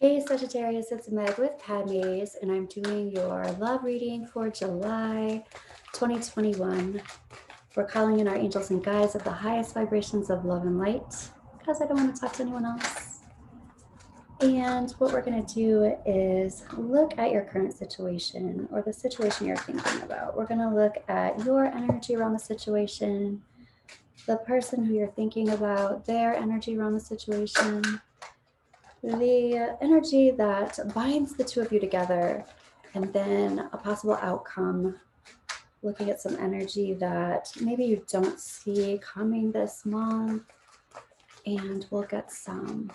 Hey Sagittarius, it's Meg with Padmes, and I'm doing your love reading for July 2021. We're calling in our angels and guides of the highest vibrations of love and light because I don't want to talk to anyone else. And what we're going to do is look at your current situation or the situation you're thinking about. We're going to look at your energy around the situation, the person who you're thinking about, their energy around the situation, the energy that binds the two of you together, and then a possible outcome, looking at some energy that maybe you don't see coming this month, and we'll get some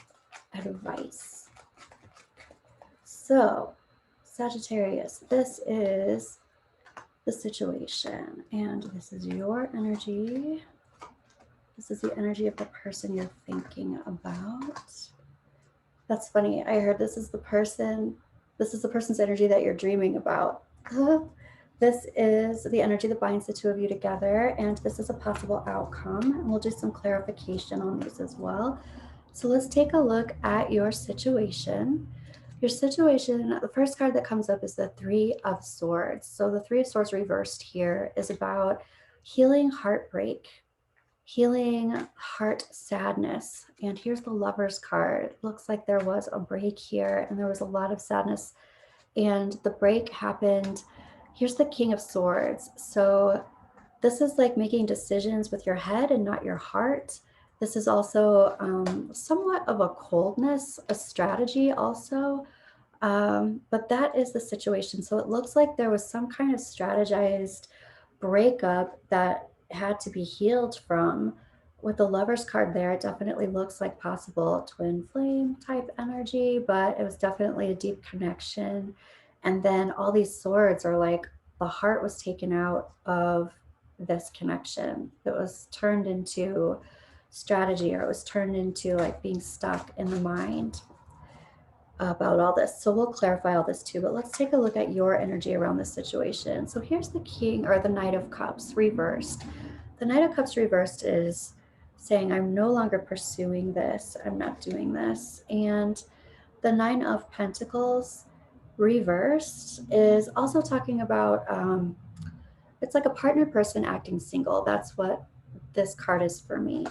advice. So, Sagittarius, this is the situation, and this is your energy. This is the energy of the person you're thinking about. That's funny. I heard this is the person's energy that you're dreaming about. This is the energy that binds the two of you together, and this is a possible outcome. And we'll do some clarification on these as well. So let's take a look at your situation. Your situation, the first card that comes up is the Three of Swords. So the Three of Swords reversed here is about healing heartbreak, healing heart sadness. And here's the Lover's card. Looks like there was a break here and there was a lot of sadness, and the break happened. Here's the King of Swords. So this is like making decisions with your head and not your heart. This is also somewhat of a coldness, a strategy also. But that is the situation. So it looks like there was some kind of strategized breakup that had to be healed from. With the Lover's card there, it definitely looks like possible twin flame type energy, but it was definitely a deep connection. And then all these swords are like the heart was taken out of this connection. It was turned into strategy, or it was turned into like being stuck in the mind about all this. So we'll clarify all this too, but let's take a look at your energy around this situation. So here's the King, or the Knight of Cups reversed. The Knight of Cups reversed is saying, I'm no longer pursuing this, I'm not doing this. And the Nine of Pentacles reversed is also talking about it's like a partner person acting single. That's what this card is for me.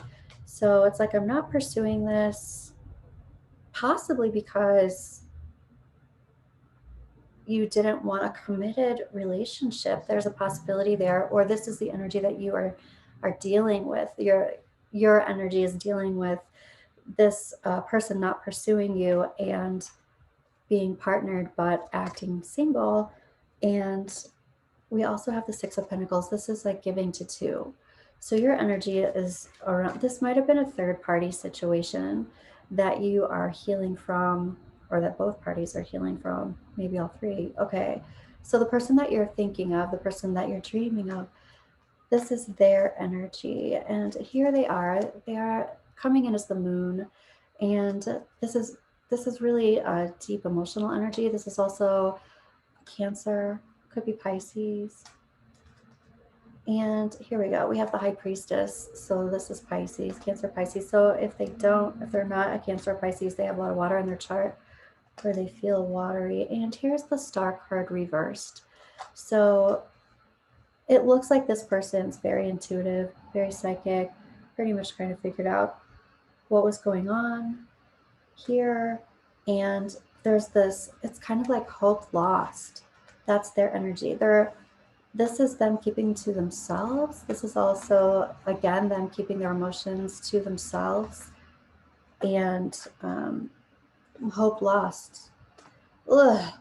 So it's like, I'm not pursuing this, possibly because you didn't want a committed relationship. There's a possibility there, or this is the energy that you are dealing with. Your energy is dealing with this person not pursuing you and being partnered but acting single. And we also have the Six of Pentacles. This is like giving to two. So your energy is around, this might have been a third party situation that you are healing from, or that both parties are healing from, maybe all three. Okay. So the person that you're thinking of, the person that you're dreaming of, this is their energy. And here they are coming in as the moon. And this is really a deep emotional energy. This is also Cancer, could be Pisces. And here we go. We have the High Priestess. So this is Pisces, Cancer, Pisces. So if they're not a Cancer or Pisces, they have a lot of water in their chart, where they feel watery. And here's the Star card reversed. So it looks like this person's very intuitive, very psychic, pretty much kind of figured out what was going on here. And there's this, it's kind of like hope lost. That's their energy. This is them keeping to themselves. This is also, again, them keeping their emotions to themselves. And hope lost. Ugh.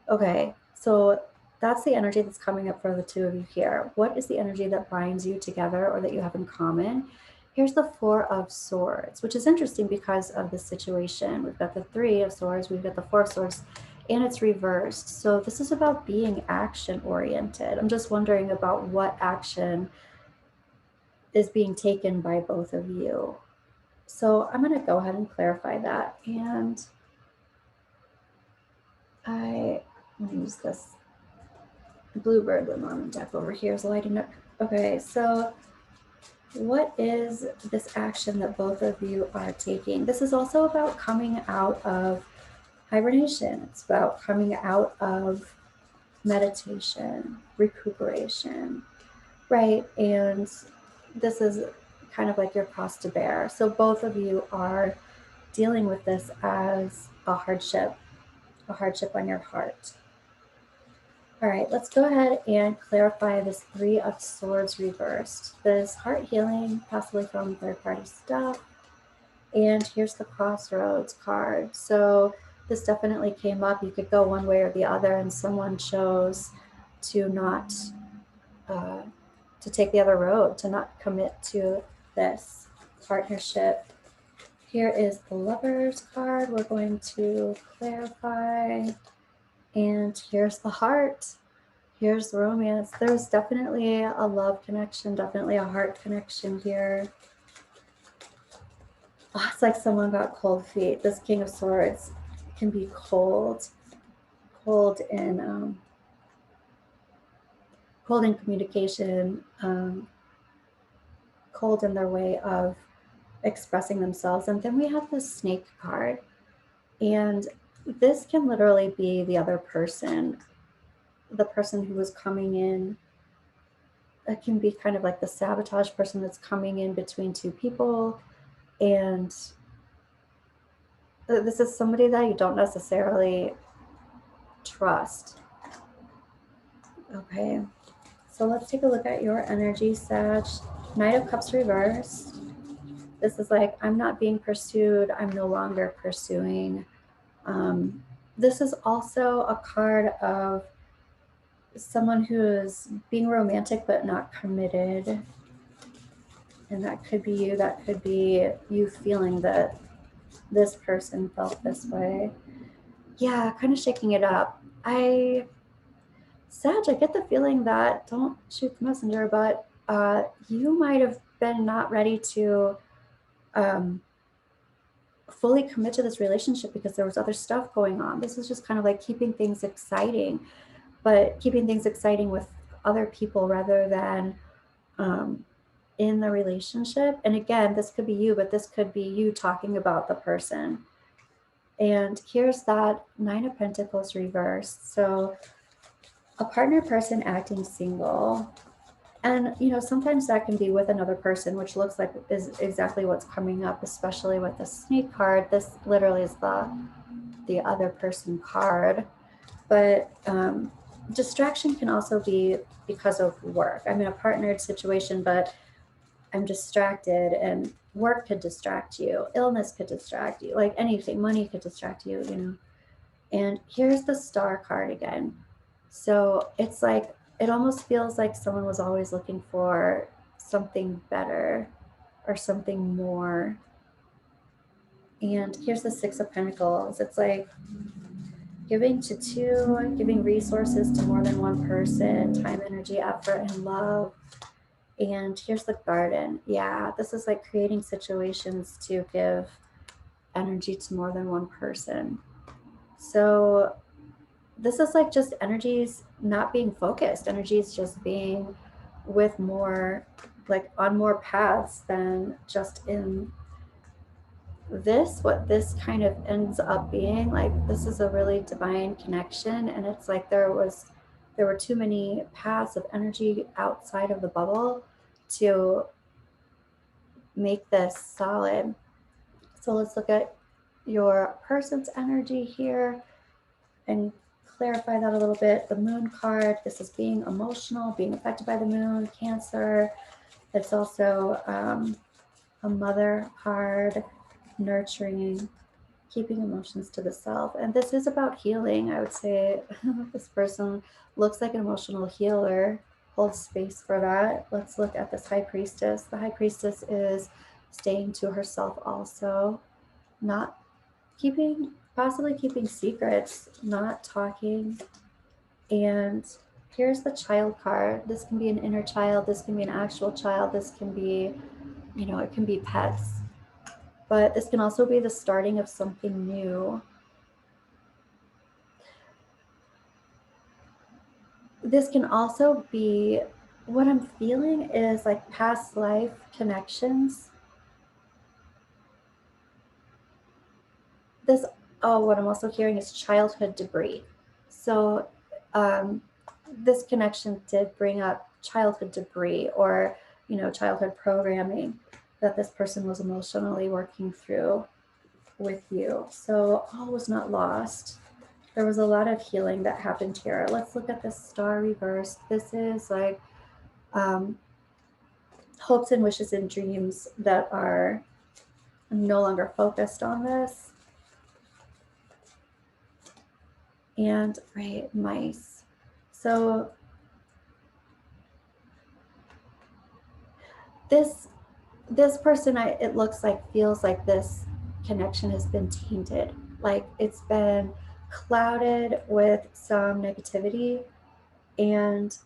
Okay, so that's the energy that's coming up for the two of you here. What is the energy that binds you together, or that you have in common? Here's the Four of Swords, which is interesting because of the situation. We've got the Three of Swords, we've got the Four of Swords, and it's reversed. So this is about being action oriented. I'm just wondering about what action is being taken by both of you. So I'm going to go ahead and clarify that. And I use this Bluebird Lenormand deck over here is lighting up. Okay, so what is this action that both of you are taking? This is also about coming out of hibernation. It's about coming out of meditation, recuperation, right? And this is kind of like your cross to bear. So both of you are dealing with this as a hardship on your heart. All right, let's go ahead and clarify this Three of Swords reversed. This heart healing, possibly from third-party stuff. And here's the Crossroads card. So this definitely came up. You could go one way or the other, and someone chose to not, to take the other road, to not commit to this partnership. Here is the Lovers card. We're going to clarify. And here's the Heart. Here's the romance. There's definitely a love connection, definitely a heart connection here. Oh, it's like someone got cold feet. This King of Swords can be cold in communication, cold in their way of expressing themselves. And then we have the Snake card, and this can literally be the other person, the person who was coming in. It can be kind of like the sabotage person that's coming in between two people. And this is somebody that you don't necessarily trust. Okay, so let's take a look at your energy, Sag. Knight of Cups reversed. This is like, I'm not being pursued. I'm no longer pursuing. This is also a card of someone who is being romantic but not committed. And that could be you. That could be you feeling that this person felt this way. Yeah, kind of shaking it up. Sag, I get the feeling that, don't shoot the messenger, but you might have been not ready to fully commit to this relationship because there was other stuff going on. This is just kind of like keeping things exciting, but keeping things exciting with other people rather than in the relationship. And again, this could be you, but this could be you talking about the person. And here's that Nine of Pentacles reversed. So a partner person acting single. And, you know, sometimes that can be with another person, which looks like is exactly what's coming up, especially with the Snake card. This literally is the other person card. But distraction can also be because of work. I'm in a partnered situation, but I'm distracted, and work could distract you. Illness could distract you, like anything. Money could distract you, you know. And here's the Star card again. So it's like, it almost feels like someone was always looking for something better or something more. And here's the Six of Pentacles. It's like giving to two, giving resources to more than one person, time, energy, effort, and love. And here's the Garden. Yeah, this is like creating situations to give energy to more than one person. So this is like just energies not being focused, energies just being with more, like on more paths than just in this. What this kind of ends up being like, this is a really divine connection, and it's like there were too many paths of energy outside of the bubble to make this solid. So let's look at your person's energy here and clarify that a little bit. The Moon card, this is being emotional, being affected by the moon, Cancer. It's also a mother card, nurturing, keeping emotions to the self. And this is about healing. I would say this person looks like an emotional healer, holds space for that. Let's look at this High Priestess. The High Priestess is staying to herself also, not keeping, possibly keeping secrets, not talking. And here's the Child card. This can be an inner child, this can be an actual child, this can be, you know, it can be pets, but this can also be the starting of something new. This can also be, what I'm feeling is like past life connections. This oh, what I'm also hearing is childhood debris. So this connection did bring up childhood debris, or, you know, childhood programming that this person was emotionally working through with you. So all was not lost. There was a lot of healing that happened here. Let's look at the star reverse. This is like hopes and wishes and dreams that are no longer focused on this. And right, mice. So this person, it looks like, feels like this connection has been tainted, like it's been clouded with some negativity and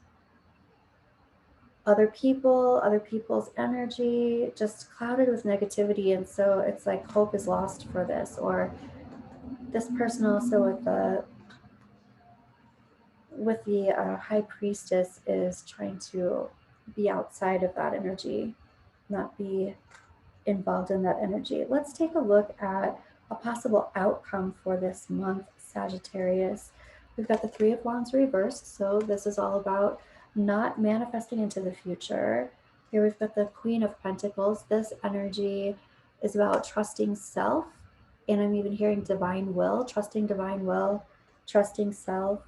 other people's energy, just clouded with negativity. And so it's like hope is lost for this. Or this person also with the high priestess is trying to be outside of that energy, not be involved in that energy. Let's take a look at a possible outcome for this month, Sagittarius. We've got the Three of Wands reversed, so this is all about not manifesting into the future. Here we've got the Queen of Pentacles. This energy is about trusting self, and I'm even hearing divine will, trusting self,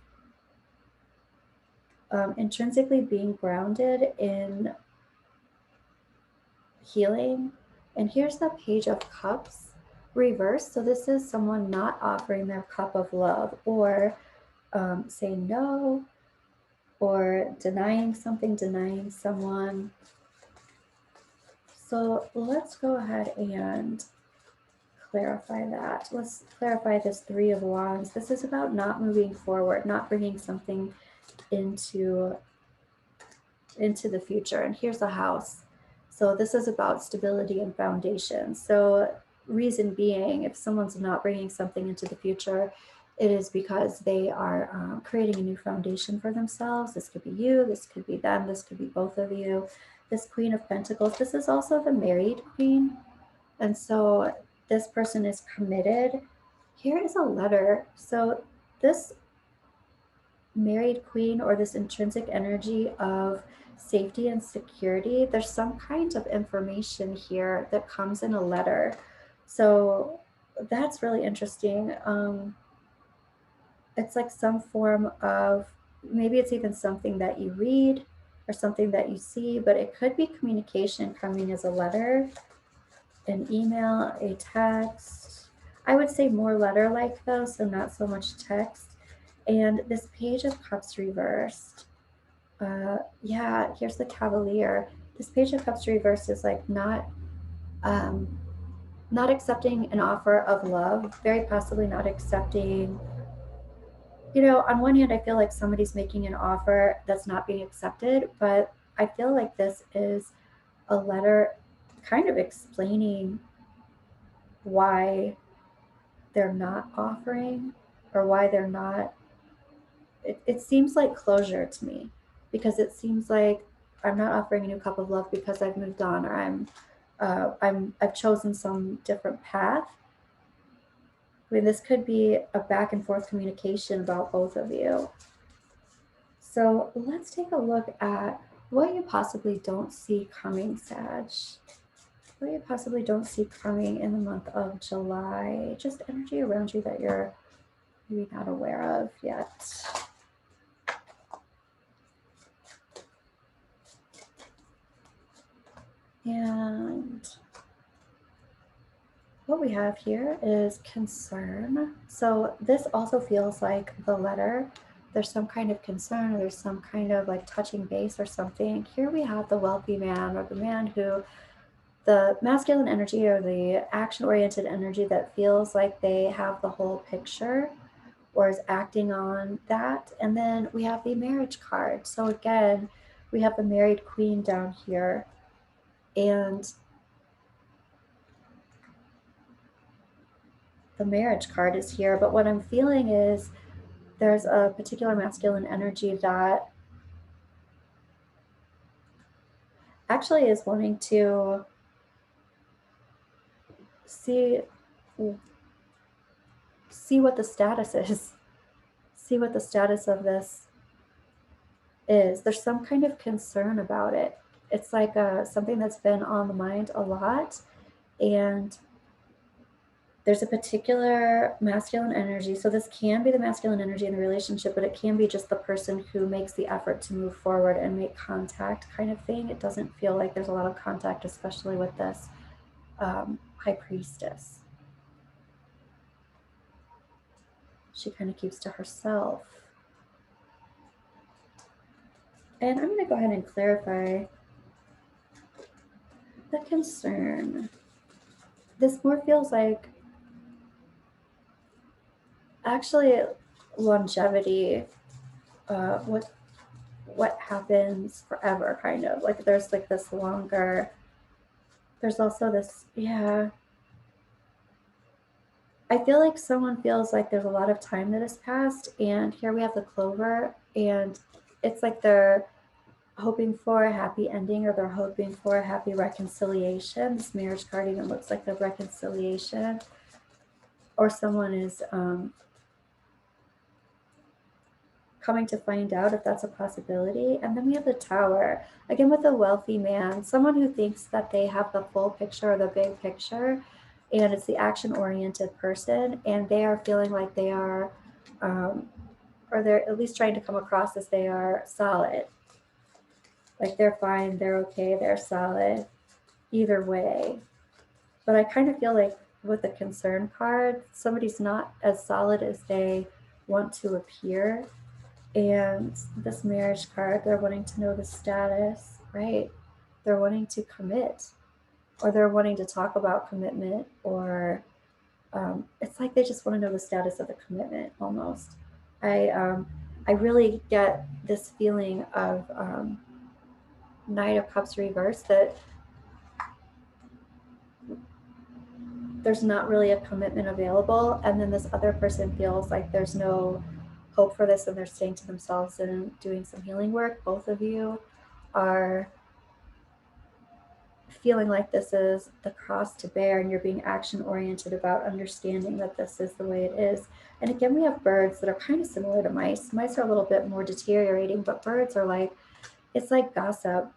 intrinsically being grounded in healing. And here's the Page of Cups reversed. So this is someone not offering their cup of love, or saying no, or denying something, denying someone. So let's go ahead and clarify that. Let's clarify this Three of Wands. This is about not moving forward, not bringing something into the future. And here's a House. So this is about stability and foundation. So reason being, if someone's not bringing something into the future, it is because they are creating a new foundation for themselves. This could be you, this could be them, this could be both of you. This Queen of Pentacles, this is also the married queen. And so this person is committed. Here is a letter. So this married queen, or this intrinsic energy of safety and security, there's some kind of information here that comes in a letter. So that's really interesting. It's like some form of, maybe it's even something that you read or something that you see, but it could be communication coming as a letter, an email, a text. I would say more letter-like though, so not so much text. And this Page of Cups reversed. Yeah, here's the Cavalier. This Page of Cups reversed is like not accepting an offer of love, very possibly not accepting, you know, on one hand, I feel like somebody's making an offer that's not being accepted, but I feel like this is a letter kind of explaining why they're not offering, or why they're not, it seems like closure to me, because it seems like I'm not offering a new cup of love because I've moved on, or I've chosen some different path. I mean, this could be a back and forth communication about both of you. So let's take a look at what you possibly don't see coming, Sag. What you possibly don't see coming in the month of July. Just energy around you that you're maybe not aware of yet. And what we have here is concern. So this also feels like the letter. There's some kind of concern, or there's some kind of like touching base or something. Here we have the wealthy man, or the man who, the masculine energy, or the action-oriented energy that feels like they have the whole picture, or is acting on that. And then we have the marriage card. So again, we have the married queen down here, and the marriage card is here. But what I'm feeling is there's a particular masculine energy that actually is wanting to see see what the status is. See what the status of this is. There's some kind of concern about it. It's like something that's been on the mind a lot, and there's a particular masculine energy. So this can be the masculine energy in the relationship, but it can be just the person who makes the effort to move forward and make contact kind of thing. It doesn't feel like there's a lot of contact, especially with this high priestess. She kind of keeps to herself. And I'm going to go ahead and clarify the concern. This more feels like actually longevity, what happens forever, kind of. Like there's like this longer, there's also this, yeah. I feel like someone feels like there's a lot of time that has passed, and here we have the clover, and it's like they're hoping for a happy ending, or they're hoping for a happy reconciliation. This marriage card even looks like the reconciliation, or someone is coming to find out if that's a possibility. And then we have the Tower, again with a wealthy man, someone who thinks that they have the full picture or the big picture, and it's the action-oriented person, and they are feeling like they are, or they're at least trying to come across as they are solid. Like they're fine, they're okay, they're solid, either way. But I kind of feel like with the concern card, somebody's not as solid as they want to appear. And this marriage card, they're wanting to know the status, right? They're wanting to commit, or they're wanting to talk about commitment, or it's like they just want to know the status of the commitment almost. I really get this feeling of Knight of Cups reversed, that there's not really a commitment available, and then this other person feels like there's no hope for this, and they're staying to themselves and doing some healing work. Both of you are feeling like this is the cross to bear, and you're being action oriented about understanding that this is the way it is. And again, we have birds that are kind of similar to mice. Mice are a little bit more deteriorating, but birds are like, it's like gossip.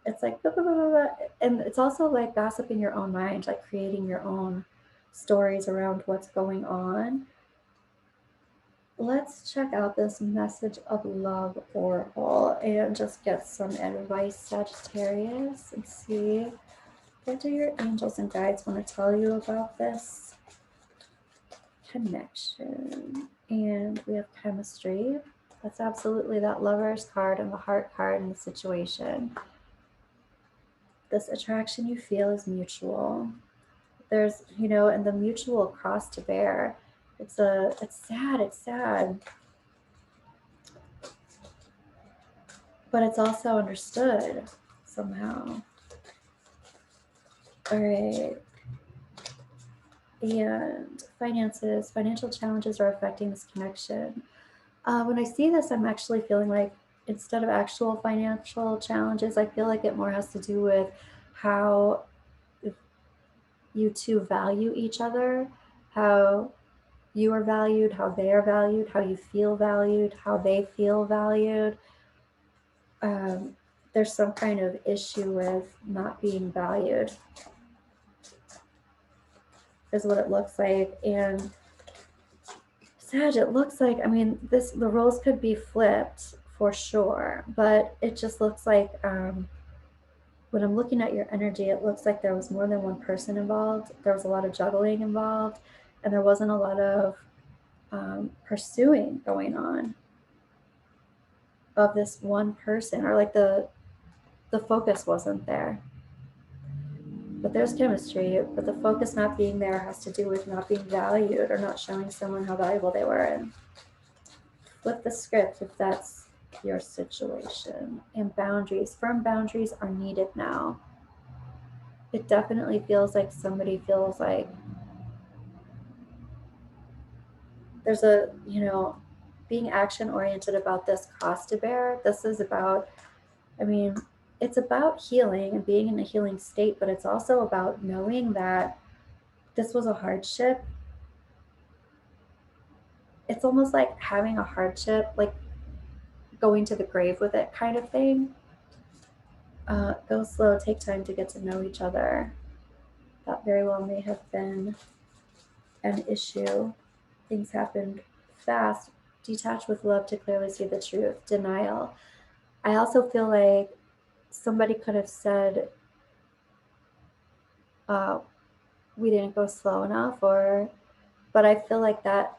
It's like blah, blah, blah, blah, blah. And it's also like gossip in your own mind, like creating your own stories around what's going on. Let's check out this message of love oracle and just get some advice, Sagittarius, and see what do your angels and guides want to tell you about this connection. And we have chemistry. That's absolutely that Lover's card and the Heart card in the situation. This attraction you feel is mutual. There's, you know, and the mutual cross to bear. It's sad. But it's also understood somehow. All right. And finances, financial challenges are affecting this connection. When I see this, I'm actually feeling like instead of actual financial challenges, I feel like it more has to do with how you two value each other, how you are valued, how they are valued, how you feel valued, how they feel valued. There's some kind of issue with not being valued, is what it looks like. And Sag, it looks like, I mean, the roles could be flipped for sure, but it just looks like when I'm looking at your energy, it looks like there was more than one person involved. There was a lot of juggling involved, and there wasn't a lot of pursuing going on of this one person, or like the focus wasn't there. But there's chemistry, but the focus not being there has to do with not being valued or not showing someone how valuable they were. And flip the script if that's your situation. And boundaries, firm boundaries are needed now. It definitely feels like somebody feels like there's a, you know, being action oriented about this cross to bear. This is about, I mean, it's about healing and being in a healing state, but it's also about knowing that this was a hardship it's almost like having a hardship, like going to the grave with it kind of thing. Go slow, take time to get to know each other. That very well may have been an issue. Things happened fast. Detach with love to clearly see the truth. Denial. I also feel like somebody could have said, we didn't go slow enough, but I feel like that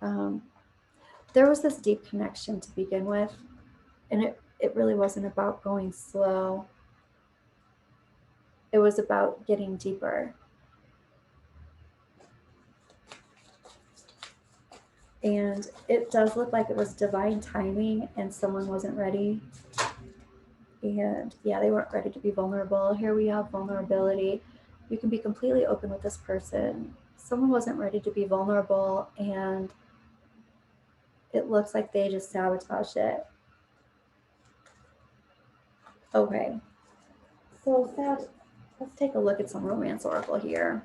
there was this deep connection to begin with, and it really wasn't about going slow. It was about getting deeper. And it does look like it was divine timing and someone wasn't ready. And yeah, they weren't ready to be vulnerable. Here we have vulnerability. You can be completely open with this person. Someone wasn't ready to be vulnerable, and it looks like they just sabotaged it. Okay. So let's take a look at some romance oracle here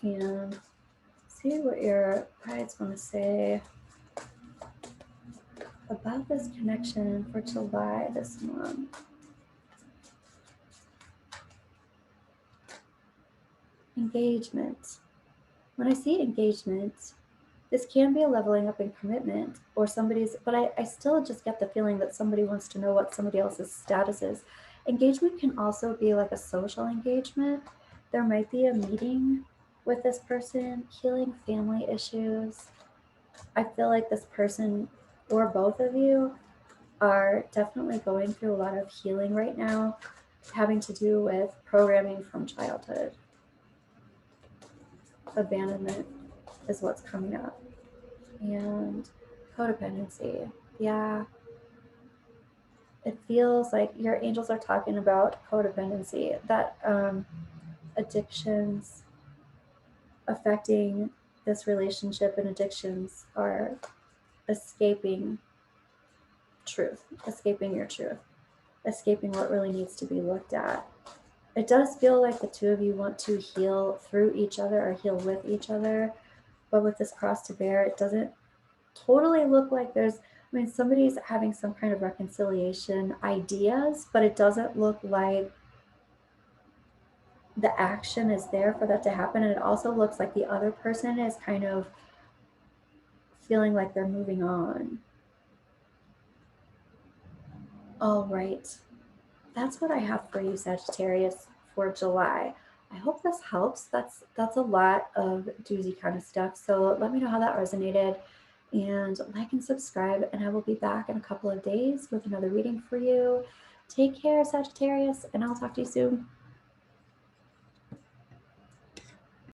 and see what your guides want to say about this connection for July this month. Engagement. When I see engagement, this can be a leveling up in commitment or but I still just get the feeling that somebody wants to know what somebody else's status is. Engagement can also be like a social engagement. There might be a meeting with this person, healing family issues. I feel like this person or both of you are definitely going through a lot of healing right now, having to do with programming from childhood. Abandonment is what's coming up. And codependency. Yeah. It feels like your angels are talking about codependency, that addictions affecting this relationship, and addictions are escaping truth, escaping your truth, escaping what really needs to be looked at. It does feel like the two of you want to heal through each other or heal with each other, but with this cross to bear, it doesn't totally look like there's, I mean, somebody's having some kind of reconciliation ideas, but it doesn't look like the action is there for that to happen. And it also looks like the other person is kind of feeling like they're moving on. All right. That's what I have for you, Sagittarius, for July. I hope this helps. That's a lot of doozy kind of stuff. So let me know how that resonated, and like and subscribe, and I will be back in a couple of days with another reading for you. Take care, Sagittarius, and I'll talk to you soon.